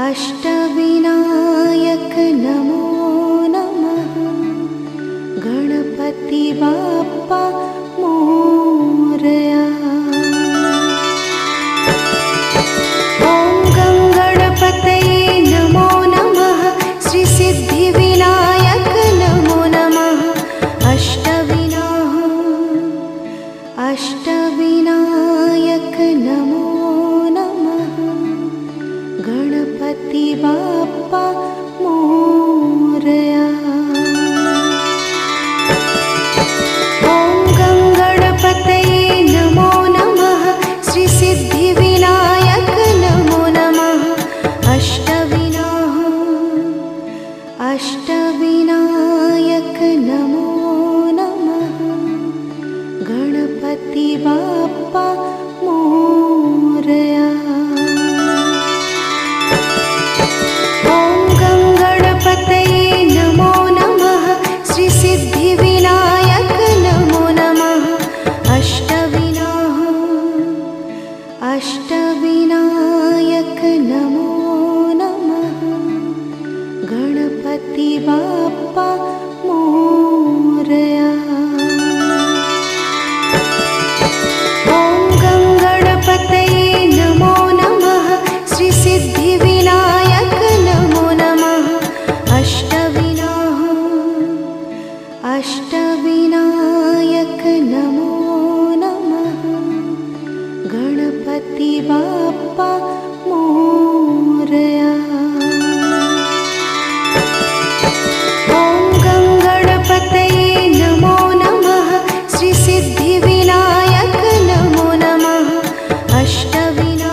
अष्टविनायक नमो नमः। गणपति बाप्पा मोरया। ॐ गं गणपतये नमो नमः। श्री सिद्धिविनायक नमो नमः। अष्टविनायक नमो नमः। गणपति बाप्पा मोरया। ॐ गं गणपतये नमो नमः। श्री सिद्धिविनायक नमो नमः। अष्टविनायक नमो नमः। गणपति बाप्पा मोरया। ॐ गं गणपतये नमो नमः। श्री सिद्धिविनायक नमो नमः। अष्टविनायक नमो नमः। गणपति बाप्पा मोरया। ॐ गं गणपतये नमो नमः। श्री सिद्धिविनायक नमो नमः। अष्टविनायक नमो नमः। गणपति बाप्पा मोरया। ॐ गं गणपतये नमो नमः। श्री सिद्धिविनायक नमो नमः। अष्टविनायक